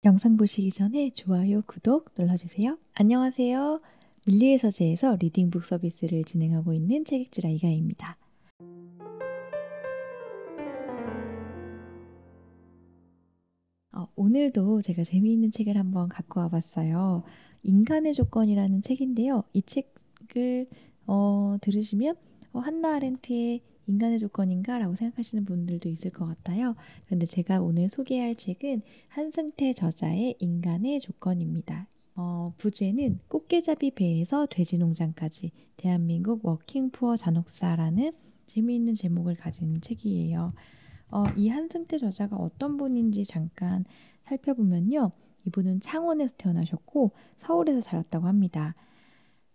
영상 보시기 전에 좋아요, 구독 눌러주세요. 안녕하세요. 밀리의 서재에서 리딩북 서비스를 진행하고 있는 책읽지 라이가입니다. 오늘도 제가 재미있는 책을 한번 갖고 와봤어요. 인간의 조건이라는 책인데요. 이 책을 들으시면 한나 아렌트의 인간의 조건인가? 라고 생각하시는 분들도 있을 것 같아요. 그런데 제가 오늘 소개할 책은 한승태 저자의 인간의 조건입니다. 부제는 꽃게잡이 배에서 돼지농장까지 대한민국 워킹푸어 잔혹사라는 재미있는 제목을 가진 책이에요. 이 한승태 저자가 어떤 분인지 잠깐 살펴보면요. 이분은 창원에서 태어나셨고 서울에서 자랐다고 합니다.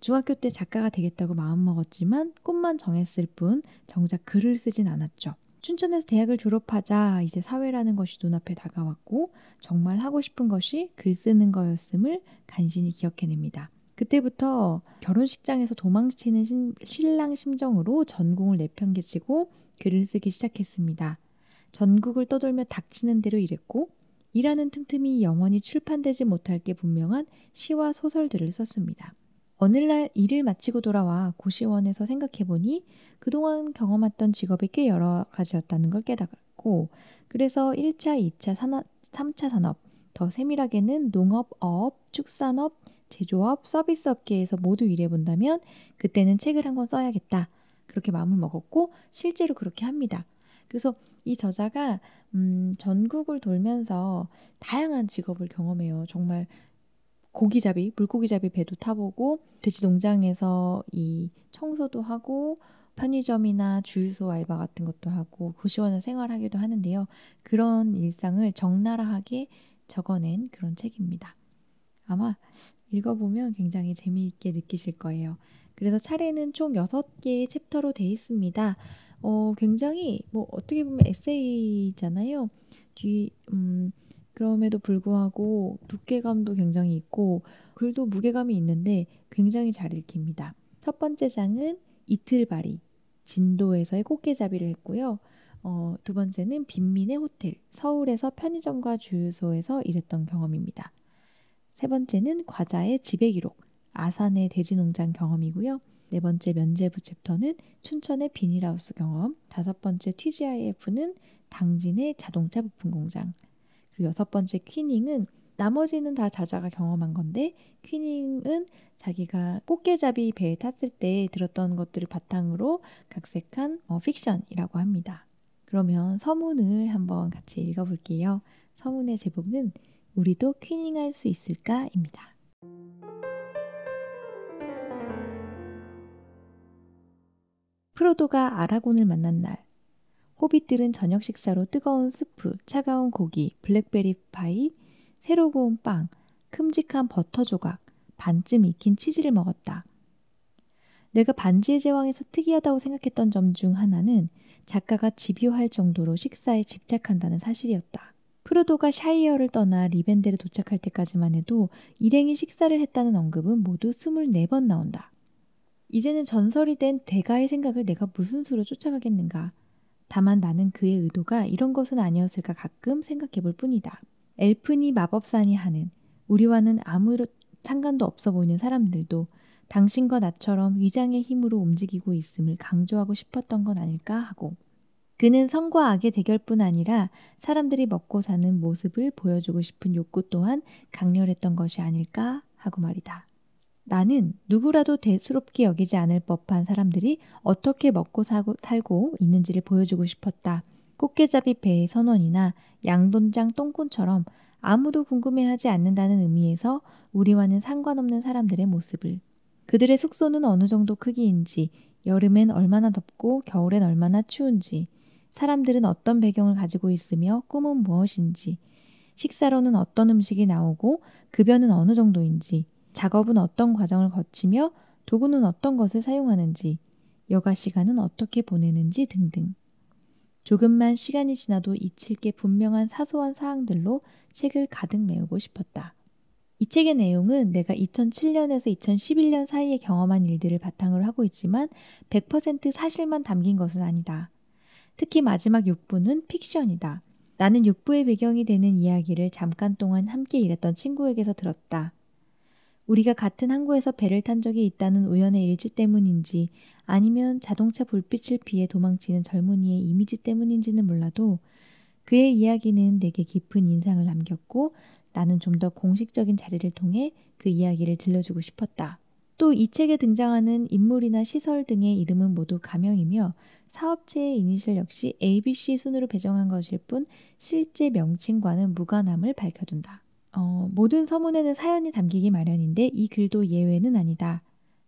중학교 때 작가가 되겠다고 마음먹었지만 꿈만 정했을 뿐 정작 글을 쓰진 않았죠. 춘천에서 대학을 졸업하자 이제 사회라는 것이 눈앞에 다가왔고 정말 하고 싶은 것이 글 쓰는 거였음을 간신히 기억해냅니다. 그때부터 결혼식장에서 도망치는 신랑 심정으로 전공을 내팽개치고 글을 쓰기 시작했습니다. 전국을 떠돌며 닥치는 대로 일했고 일하는 틈틈이 영원히 출판되지 못할 게 분명한 시와 소설들을 썼습니다. 어느 날 일을 마치고 돌아와 고시원에서 생각해보니 그동안 경험했던 직업이 꽤 여러 가지였다는 걸 깨달았고 그래서 1차, 2차, 3차 산업, 더 세밀하게는 농업, 어업, 축산업, 제조업, 서비스 업계에서 모두 일해본다면 그때는 책을 한 권 써야겠다. 그렇게 마음을 먹었고 실제로 그렇게 합니다. 그래서 이 저자가 전국을 돌면서 다양한 직업을 경험해요. 정말 물고기잡이 배도 타보고 돼지 농장에서 이 청소도 하고 편의점이나 주유소 알바 같은 것도 하고 고시원에서 생활하기도 하는데요. 그런 일상을 적나라하게 적어낸 그런 책입니다. 아마 읽어보면 굉장히 재미있게 느끼실 거예요. 그래서 차례는 총 6개의 챕터로 되어 있습니다. 굉장히 어떻게 보면 에세이잖아요. 그럼에도 불구하고 두께감도 굉장히 있고 글도 무게감이 있는데 굉장히 잘 읽힙니다. 첫 번째 장은 이틀바리, 진도에서의 꽃게잡이를 했고요. 두 번째는 빈민의 호텔, 서울에서 편의점과 주유소에서 일했던 경험입니다. 세 번째는 과자의 지배기록, 아산의 돼지농장 경험이고요. 네 번째 면제부 챕터는 춘천의 비닐하우스 경험, 다섯 번째 TGIF는 당진의 자동차 부품 공장, 그리고 여섯 번째 퀴닝은 나머지는 다 저자가 경험한 건데 퀴닝은 자기가 꽃게잡이 배에 탔을 때 들었던 것들을 바탕으로 각색한 픽션이라고 합니다. 그러면 서문을 한번 같이 읽어볼게요. 서문의 제목은 우리도 퀴닝할 수 있을까입니다. 프로도가 아라곤을 만난 날 호빗들은 저녁 식사로 뜨거운 스프, 차가운 고기, 블랙베리 파이, 새로 구운 빵, 큼직한 버터 조각, 반쯤 익힌 치즈를 먹었다. 내가 반지의 제왕에서 특이하다고 생각했던 점 중 하나는 작가가 집요할 정도로 식사에 집착한다는 사실이었다. 프로도가 샤이어를 떠나 리벤델에 도착할 때까지만 해도 일행이 식사를 했다는 언급은 모두 24번 나온다. 이제는 전설이 된 대가의 생각을 내가 무슨 수로 쫓아가겠는가. 다만 나는 그의 의도가 이런 것은 아니었을까 가끔 생각해 볼 뿐이다. 엘프니 마법사니 하는 우리와는 아무런 상관도 없어 보이는 사람들도 당신과 나처럼 위장의 힘으로 움직이고 있음을 강조하고 싶었던 건 아닐까 하고 그는 선과 악의 대결뿐 아니라 사람들이 먹고 사는 모습을 보여주고 싶은 욕구 또한 강렬했던 것이 아닐까 하고 말이다. 나는 누구라도 대수롭게 여기지 않을 법한 사람들이 어떻게 먹고 살고 있는지를 보여주고 싶었다. 꽃게잡이 배의 선원이나 양돈장 똥꾼처럼 아무도 궁금해하지 않는다는 의미에서 우리와는 상관없는 사람들의 모습을. 그들의 숙소는 어느 정도 크기인지, 여름엔 얼마나 덥고 겨울엔 얼마나 추운지, 사람들은 어떤 배경을 가지고 있으며 꿈은 무엇인지, 식사로는 어떤 음식이 나오고 급여는 어느 정도인지, 작업은 어떤 과정을 거치며 도구는 어떤 것을 사용하는지, 여가 시간은 어떻게 보내는지 등등. 조금만 시간이 지나도 잊힐 게 분명한 사소한 사항들로 책을 가득 메우고 싶었다. 이 책의 내용은 내가 2007년에서 2011년 사이에 경험한 일들을 바탕으로 하고 있지만 100% 사실만 담긴 것은 아니다. 특히 마지막 6부는 픽션이다. 나는 육부의 배경이 되는 이야기를 잠깐 동안 함께 일했던 친구에게서 들었다. 우리가 같은 항구에서 배를 탄 적이 있다는 우연의 일치 때문인지 아니면 자동차 불빛을 피해 도망치는 젊은이의 이미지 때문인지는 몰라도 그의 이야기는 내게 깊은 인상을 남겼고 나는 좀 더 공식적인 자리를 통해 그 이야기를 들려주고 싶었다. 또 이 책에 등장하는 인물이나 시설 등의 이름은 모두 가명이며 사업체의 이니셜 역시 ABC 순으로 배정한 것일 뿐 실제 명칭과는 무관함을 밝혀둔다. 모든 서문에는 사연이 담기기 마련인데 이 글도 예외는 아니다.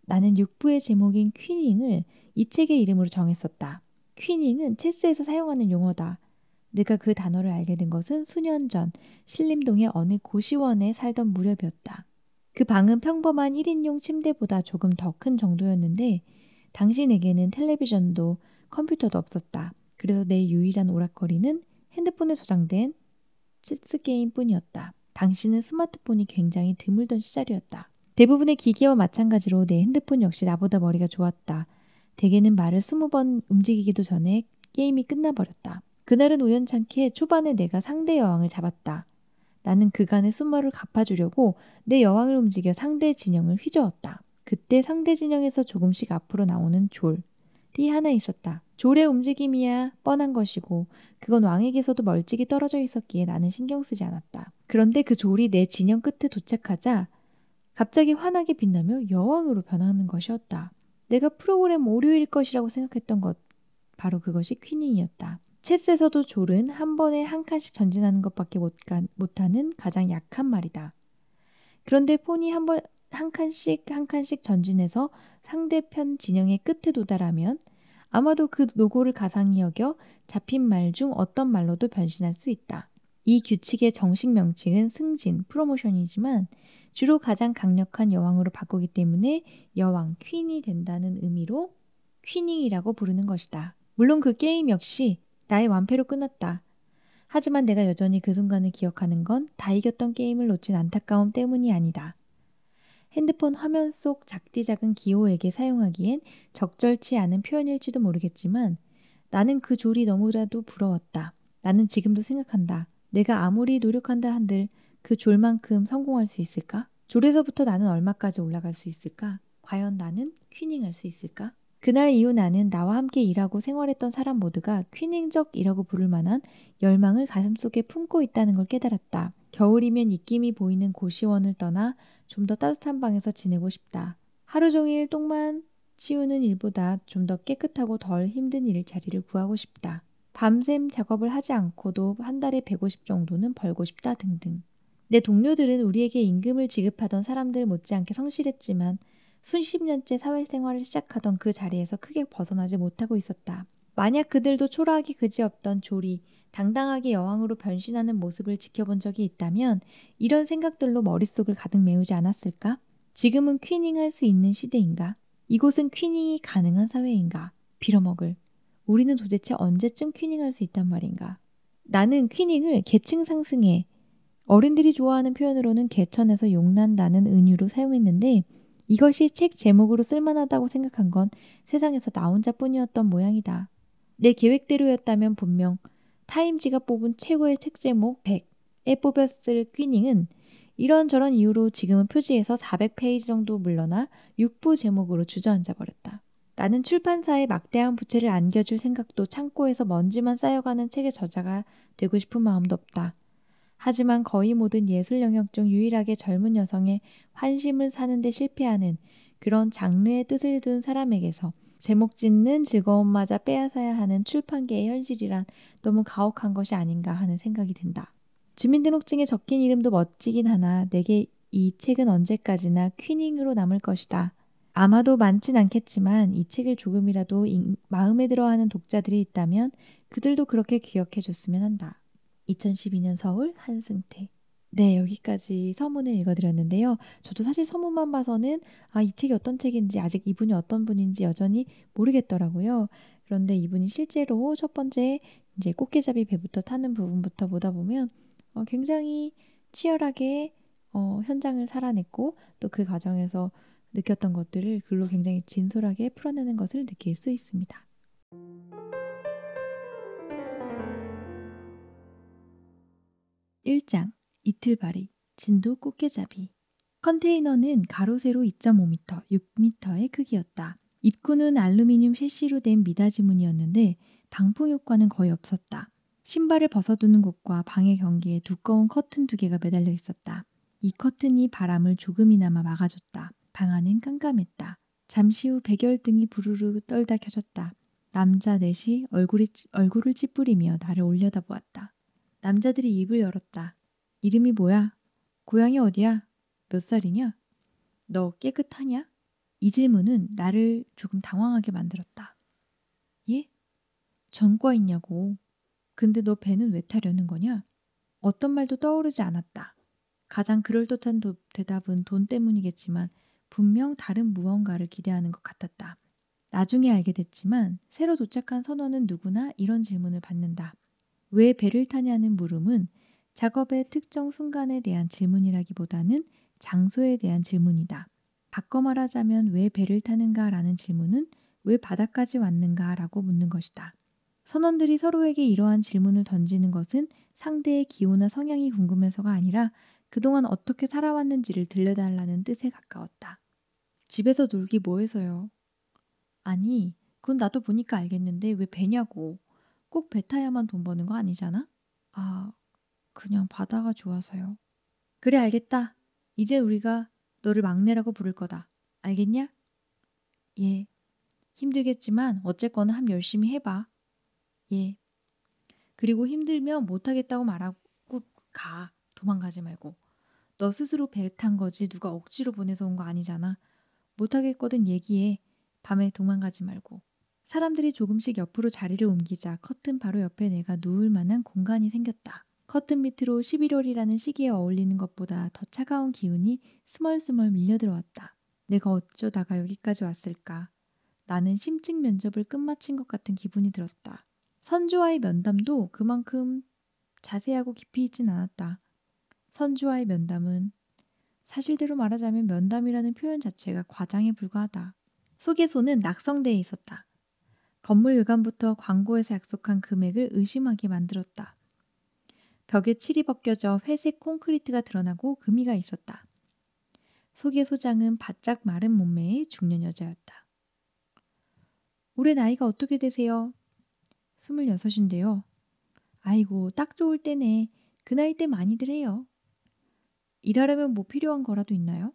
나는 6부의 제목인 퀴닝을 이 책의 이름으로 정했었다. 퀴닝은 체스에서 사용하는 용어다. 내가 그 단어를 알게 된 것은 수년 전 신림동의 어느 고시원에 살던 무렵이었다. 그 방은 평범한 1인용 침대보다 조금 더 큰 정도였는데 당신에게는 텔레비전도 컴퓨터도 없었다. 그래서 내 유일한 오락거리는 핸드폰에 저장된 체스 게임뿐이었다. 당신은 스마트폰이 굉장히 드물던 시절이었다. 대부분의 기기와 마찬가지로 내 핸드폰 역시 나보다 머리가 좋았다. 대개는 말을 20번 움직이기도 전에 게임이 끝나버렸다. 그날은 우연찮게 초반에 내가 상대 여왕을 잡았다. 나는 그간의 수모를 갚아주려고 내 여왕을 움직여 상대 진영을 휘저었다. 그때 상대 진영에서 조금씩 앞으로 나오는 졸이 하나 있었다. 졸의 움직임이야 뻔한 것이고 그건 왕에게서도 멀찍이 떨어져 있었기에 나는 신경 쓰지 않았다. 그런데 그 졸이 내 진영 끝에 도착하자 갑자기 환하게 빛나며 여왕으로 변하는 것이었다. 내가 프로그램 오류일 것이라고 생각했던 것, 바로 그것이 퀴닝이었다. 체스에서도 졸은 한 번에 한 칸씩 전진하는 것밖에 못하는 가장 약한 말이다. 그런데 폰이 한 칸씩 전진해서 상대편 진영의 끝에 도달하면 아마도 그 노고를 가상히 여겨 잡힌 말 중 어떤 말로도 변신할 수 있다. 이 규칙의 정식 명칭은 승진, 프로모션이지만 주로 가장 강력한 여왕으로 바꾸기 때문에 여왕, 퀸이 된다는 의미로 퀴닝이라고 부르는 것이다. 물론 그 게임 역시 나의 완패로 끝났다. 하지만 내가 여전히 그 순간을 기억하는 건 다 이겼던 게임을 놓친 안타까움 때문이 아니다. 핸드폰 화면 속 작디 작은 기호에게 사용하기엔 적절치 않은 표현일지도 모르겠지만 나는 그 졸이 너무나도 부러웠다. 나는 지금도 생각한다. 내가 아무리 노력한다 한들 그 졸만큼 성공할 수 있을까? 졸에서부터 나는 얼마까지 올라갈 수 있을까? 과연 나는 퀴닝할 수 있을까? 그날 이후 나는 나와 함께 일하고 생활했던 사람 모두가 퀴닝적이라고 부를 만한 열망을 가슴속에 품고 있다는 걸 깨달았다. 겨울이면 입김이 보이는 고시원을 떠나 좀 더 따뜻한 방에서 지내고 싶다. 하루 종일 똥만 치우는 일보다 좀 더 깨끗하고 덜 힘든 일자리를 구하고 싶다. 밤샘 작업을 하지 않고도 한 달에 150 정도는 벌고 싶다 등등. 내 동료들은 우리에게 임금을 지급하던 사람들 못지않게 성실했지만 수십 년째 사회생활을 시작하던 그 자리에서 크게 벗어나지 못하고 있었다. 만약 그들도 초라하기 그지없던 졸이 당당하게 여왕으로 변신하는 모습을 지켜본 적이 있다면 이런 생각들로 머릿속을 가득 메우지 않았을까? 지금은 퀴닝할 수 있는 시대인가? 이곳은 퀴닝이 가능한 사회인가? 빌어먹을. 우리는 도대체 언제쯤 퀴닝할 수 있단 말인가? 나는 퀴닝을 계층 상승에 어른들이 좋아하는 표현으로는 개천에서 용난다는 은유로 사용했는데 이것이 책 제목으로 쓸만하다고 생각한 건 세상에서 나 혼자뿐이었던 모양이다. 내 계획대로였다면 분명 타임지가 뽑은 최고의 책 제목 100에 뽑혔을 퀴닝은 이런저런 이유로 지금은 표지에서 400페이지 정도 물러나 6부 제목으로 주저앉아 버렸다. 나는 출판사에 막대한 부채를 안겨줄 생각도 창고에서 먼지만 쌓여가는 책의 저자가 되고 싶은 마음도 없다. 하지만 거의 모든 예술 영역 중 유일하게 젊은 여성의 환심을 사는데 실패하는 그런 장르의 뜻을 둔 사람에게서 제목 짓는 즐거움마저 빼앗아야 하는 출판계의 현실이란 너무 가혹한 것이 아닌가 하는 생각이 든다. 주민등록증에 적힌 이름도 멋지긴 하나 내게 이 책은 언제까지나 퀴닝으로 남을 것이다. 아마도 많진 않겠지만 이 책을 조금이라도 마음에 들어하는 독자들이 있다면 그들도 그렇게 기억해 줬으면 한다. 2012년 서울 한승태. 네, 여기까지 서문을 읽어드렸는데요. 저도 사실 서문만 봐서는 이 책이 어떤 책인지 아직 이분이 어떤 분인지 여전히 모르겠더라고요. 그런데 이분이 실제로 첫 번째 이제 꽃게잡이 배부터 타는 부분부터 보다 보면 굉장히 치열하게 현장을 살아냈고 또 그 과정에서 느꼈던 것들을 글로 굉장히 진솔하게 풀어내는 것을 느낄 수 있습니다. 제1장 이틀발이 진도 꽃게잡이. 컨테이너는 가로 세로 2.5m, 6m의 크기였다. 입구는 알루미늄 셰시로 된 미닫이 문이었는데 방풍 효과는 거의 없었다. 신발을 벗어두는 곳과 방의 경계에 두꺼운 커튼 2개가 매달려 있었다. 이 커튼이 바람을 조금이나마 막아줬다. 방 안은 깜깜했다. 잠시 후 백열등이 부르르 떨다 켜졌다. 남자 넷이 얼굴을 찌푸리며 나를 올려다보았다. 남자들이 입을 열었다. 이름이 뭐야? 고향이 어디야? 몇 살이냐? 너 깨끗하냐? 이 질문은 나를 조금 당황하게 만들었다. 예? 전과 있냐고. 근데 너 배는 왜 타려는 거냐? 어떤 말도 떠오르지 않았다. 가장 그럴듯한 대답은 돈 때문이겠지만 분명 다른 무언가를 기대하는 것 같았다. 나중에 알게 됐지만 새로 도착한 선원은 누구나 이런 질문을 받는다. 왜 배를 타냐는 물음은 작업의 특정 순간에 대한 질문이라기보다는 장소에 대한 질문이다. 바꿔 말하자면 왜 배를 타는가 라는 질문은 왜 바다까지 왔는가 라고 묻는 것이다. 선원들이 서로에게 이러한 질문을 던지는 것은 상대의 기호나 성향이 궁금해서가 아니라 그동안 어떻게 살아왔는지를 들려달라는 뜻에 가까웠다. 집에서 놀기 뭐해서요? 아니, 그건 나도 보니까 알겠는데 왜 배냐고. 꼭 배 타야만 돈 버는 거 아니잖아? 아, 그냥 바다가 좋아서요. 그래 알겠다. 이제 우리가 너를 막내라고 부를 거다. 알겠냐? 예. 힘들겠지만 어쨌거나 함 열심히 해봐. 예. 그리고 힘들면 못하겠다고 말하고 가. 도망가지 말고. 너 스스로 배 탄 거지 누가 억지로 보내서 온 거 아니잖아. 못하겠거든 얘기해. 밤에 도망가지 말고. 사람들이 조금씩 옆으로 자리를 옮기자 커튼 바로 옆에 내가 누울 만한 공간이 생겼다. 커튼 밑으로 11월이라는 시기에 어울리는 것보다 더 차가운 기운이 스멀스멀 밀려들어왔다. 내가 어쩌다가 여기까지 왔을까. 나는 심층 면접을 끝마친 것 같은 기분이 들었다. 선주와의 면담도 그만큼 자세하고 깊이 있진 않았다. 선주와의 면담은 사실대로 말하자면 면담이라는 표현 자체가 과장에 불과하다. 소개소는 낙성대에 있었다. 건물 외관부터 광고에서 약속한 금액을 의심하게 만들었다. 벽에 칠이 벗겨져 회색 콘크리트가 드러나고 금이가 있었다. 소개소장은 바짝 마른 몸매의 중년 여자였다. 올해 나이가 어떻게 되세요? 26인데요. 아이고 딱 좋을 때네. 그 나이 때 많이들 해요. 일하려면 뭐 필요한 거라도 있나요?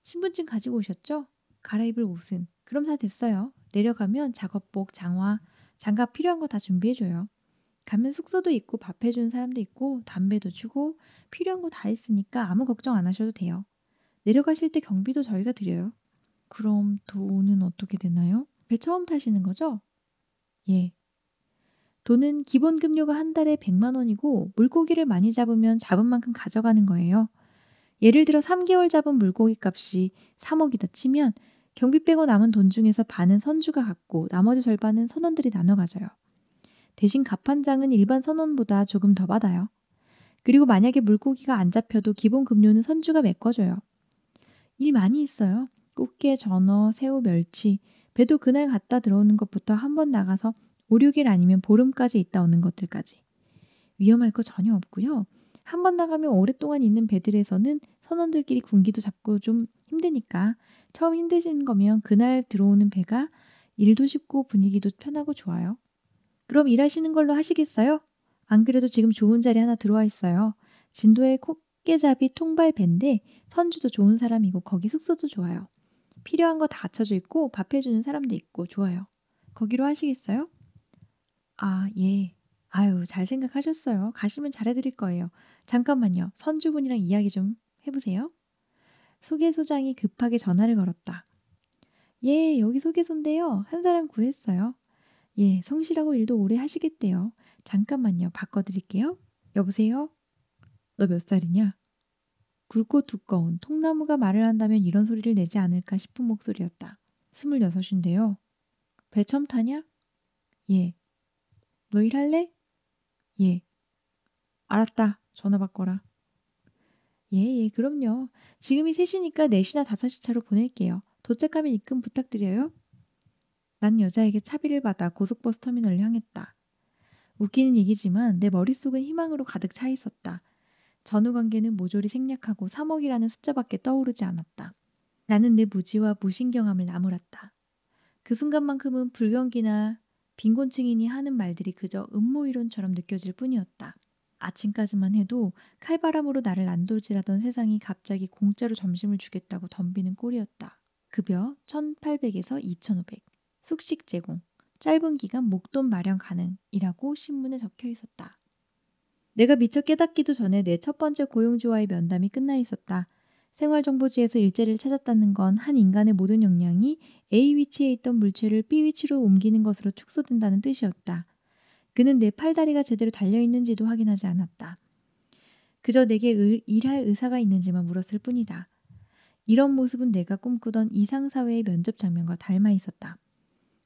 신분증 가지고 오셨죠? 갈아입을 옷은? 그럼 다 됐어요. 내려가면 작업복, 장갑 필요한 거 다 준비해줘요. 가면 숙소도 있고 밥 해주는 사람도 있고 담배도 주고 필요한 거 다 있으니까 아무 걱정 안 하셔도 돼요. 내려가실 때 경비도 저희가 드려요. 그럼 돈은 어떻게 되나요? 배 처음 타시는 거죠? 예. 돈은 기본 급료가 한 달에 100만 원이고 물고기를 많이 잡으면 잡은 만큼 가져가는 거예요. 예를 들어 3개월 잡은 물고기 값이 3억이다 치면 경비 빼고 남은 돈 중에서 반은 선주가 갖고 나머지 절반은 선원들이 나눠 가져요. 대신 갑판장은 일반 선원보다 조금 더 받아요. 그리고 만약에 물고기가 안 잡혀도 기본 급료는 선주가 메꿔줘요. 일 많이 있어요. 꽃게, 전어, 새우, 멸치, 배도 그날 갔다 들어오는 것부터 한 번 나가서 5, 6일 아니면 보름까지 있다 오는 것들까지. 위험할 거 전혀 없고요. 한 번 나가면 오랫동안 있는 배들에서는 선원들끼리 군기도 잡고 좀 힘드니까 처음 힘드신 거면 그날 들어오는 배가 일도 쉽고 분위기도 편하고 좋아요. 그럼 일하시는 걸로 하시겠어요? 안 그래도 지금 좋은 자리 하나 들어와 있어요. 진도의 꽃게잡이 통발 배인데 선주도 좋은 사람이고 거기 숙소도 좋아요. 필요한 거 다 갖춰져 있고 밥 해주는 사람도 있고 좋아요. 거기로 하시겠어요? 아, 예. 아유, 잘 생각하셨어요. 가시면 잘해드릴 거예요. 잠깐만요. 선주분이랑 이야기 좀 해보세요. 소개소장이 급하게 전화를 걸었다. 예, 여기 소개소인데요. 한 사람 구했어요. 예, 성실하고 일도 오래 하시겠대요. 잠깐만요. 바꿔드릴게요. 여보세요? 너 몇 살이냐? 굵고 두꺼운 통나무가 말을 한다면 이런 소리를 내지 않을까 싶은 목소리였다. 26인데요. 배 처음 타냐? 예. 너 일할래? 예. 알았다. 전화 바꿔라. 예, 그럼요. 지금이 3시니까 4시나 5시 차로 보낼게요. 도착하면 입금 부탁드려요. 난 여자에게 차비를 받아 고속버스 터미널을 향했다. 웃기는 얘기지만 내 머릿속은 희망으로 가득 차 있었다. 전후 관계는 모조리 생략하고 3억이라는 숫자밖에 떠오르지 않았다. 나는 내 무지와 무신경함을 나무랐다. 그 순간만큼은 불경기나 빈곤층이니 하는 말들이 그저 음모이론처럼 느껴질 뿐이었다. 아침까지만 해도 칼바람으로 나를 난도질하던 세상이 갑자기 공짜로 점심을 주겠다고 덤비는 꼴이었다. 급여 1,800에서 2,500, 숙식 제공, 짧은 기간 목돈 마련 가능이라고 신문에 적혀 있었다. 내가 미처 깨닫기도 전에 내 첫 번째 고용주와의 면담이 끝나 있었다. 생활정보지에서 일자리를 찾았다는 건 한 인간의 모든 역량이 A 위치에 있던 물체를 B 위치로 옮기는 것으로 축소된다는 뜻이었다. 그는 내 팔다리가 제대로 달려있는지도 확인하지 않았다. 그저 내게 일할 의사가 있는지만 물었을 뿐이다. 이런 모습은 내가 꿈꾸던 이상사회의 면접 장면과 닮아 있었다.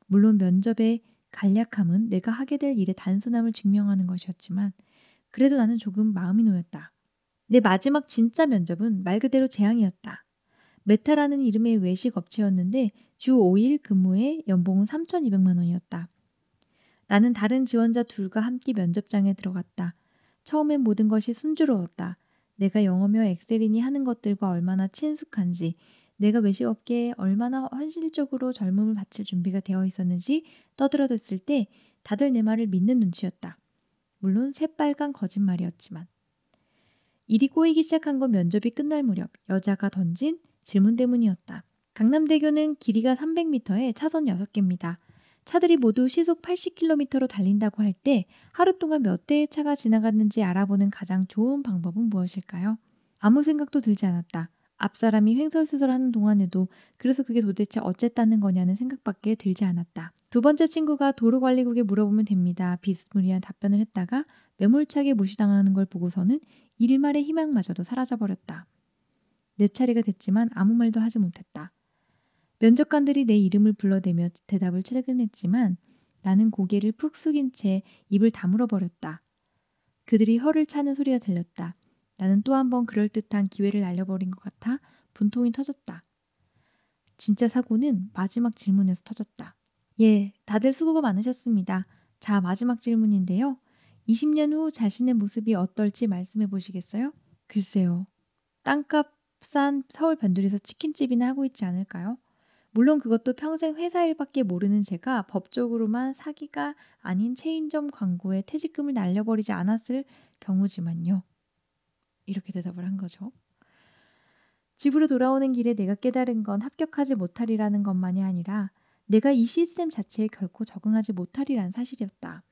물론 면접의 간략함은 내가 하게 될 일의 단순함을 증명하는 것이었지만 그래도 나는 조금 마음이 놓였다. 내 마지막 진짜 면접은 말 그대로 재앙이었다. 메타라는 이름의 외식 업체였는데 주 5일 근무에 연봉은 3,200만 원이었다. 나는 다른 지원자 둘과 함께 면접장에 들어갔다. 처음엔 모든 것이 순조로웠다. 내가 영어며 엑셀이니 하는 것들과 얼마나 친숙한지, 내가 외식업계에 얼마나 헌실적으로 젊음을 바칠 준비가 되어 있었는지 떠들어댔을 때 다들 내 말을 믿는 눈치였다. 물론 새빨간 거짓말이었지만. 일이 꼬이기 시작한 건 면접이 끝날 무렵 여자가 던진 질문 때문이었다. 강남대교는 길이가 300m에 차선 6개입니다. 차들이 모두 시속 80km로 달린다고 할 때 하루 동안 몇 대의 차가 지나갔는지 알아보는 가장 좋은 방법은 무엇일까요? 아무 생각도 들지 않았다. 앞사람이 횡설수설하는 동안에도 그래서 그게 도대체 어쨌다는 거냐는 생각밖에 들지 않았다. 두 번째 친구가 도로관리국에 물어보면 됩니다. 비스무리한 답변을 했다가 매몰차게 무시당하는 걸 보고서는 일말의 희망마저도 사라져버렸다. 내 차례가 됐지만 아무 말도 하지 못했다. 면접관들이 내 이름을 불러대며 대답을 채근했지만 나는 고개를 푹 숙인 채 입을 다물어 버렸다. 그들이 혀를 차는 소리가 들렸다. 나는 또 한 번 그럴듯한 기회를 날려버린 것 같아 분통이 터졌다. 진짜 사고는 마지막 질문에서 터졌다. 예, 다들 수고가 많으셨습니다. 자, 마지막 질문인데요. 20년 후 자신의 모습이 어떨지 말씀해 보시겠어요? 글쎄요. 땅값 싼 서울 변두리에서 치킨집이나 하고 있지 않을까요? 물론 그것도 평생 회사 일밖에 모르는 제가 법적으로만 사기가 아닌 체인점 광고에 퇴직금을 날려버리지 않았을 경우지만요. 이렇게 대답을 한 거죠. 집으로 돌아오는 길에 내가 깨달은 건 합격하지 못하리라는 것만이 아니라 내가 이 시스템 자체에 결코 적응하지 못하리라는 사실이었다.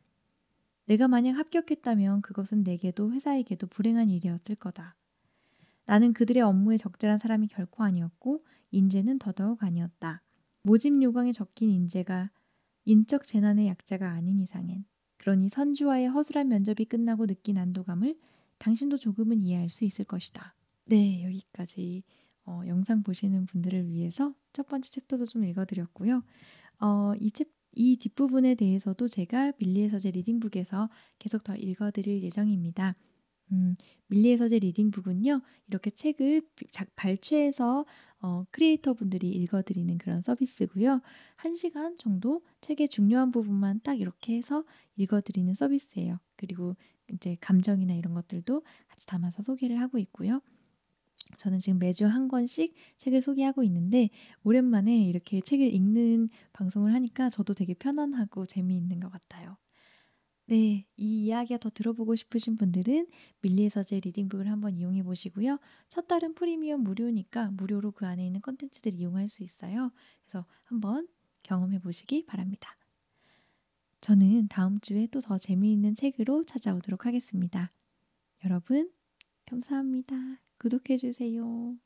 내가 만약 합격했다면 그것은 내게도 회사에게도 불행한 일이었을 거다. 나는 그들의 업무에 적절한 사람이 결코 아니었고 인재는 더더욱 아니었다. 모집 요강에 적힌 인재가 인적 재난의 약자가 아닌 이상엔. 그러니 선주와의 허술한 면접이 끝나고 느낀 안도감을 당신도 조금은 이해할 수 있을 것이다. 네, 여기까지 영상 보시는 분들을 위해서 첫 번째 챕터도 좀 읽어드렸고요. 이 뒷부분에 대해서도 제가 밀리의 서재 리딩북에서 계속 더 읽어드릴 예정입니다. 밀리의 서재 리딩북은요. 이렇게 책을 발췌해서 크리에이터 분들이 읽어드리는 그런 서비스고요. 1시간 정도 책의 중요한 부분만 딱 이렇게 해서 읽어드리는 서비스예요. 그리고 이제 감정이나 이런 것들도 같이 담아서 소개를 하고 있고요. 저는 지금 매주 한 권씩 책을 소개하고 있는데 오랜만에 이렇게 책을 읽는 방송을 하니까 저도 되게 편안하고 재미있는 것 같아요. 네, 이 이야기가 더 들어보고 싶으신 분들은 밀리의 서재 리딩북을 한번 이용해 보시고요. 첫 달은 프리미엄 무료니까 무료로 그 안에 있는 컨텐츠들 이용할 수 있어요. 그래서 한번 경험해 보시기 바랍니다. 저는 다음 주에 또 더 재미있는 책으로 찾아오도록 하겠습니다. 여러분, 감사합니다. 구독해 주세요.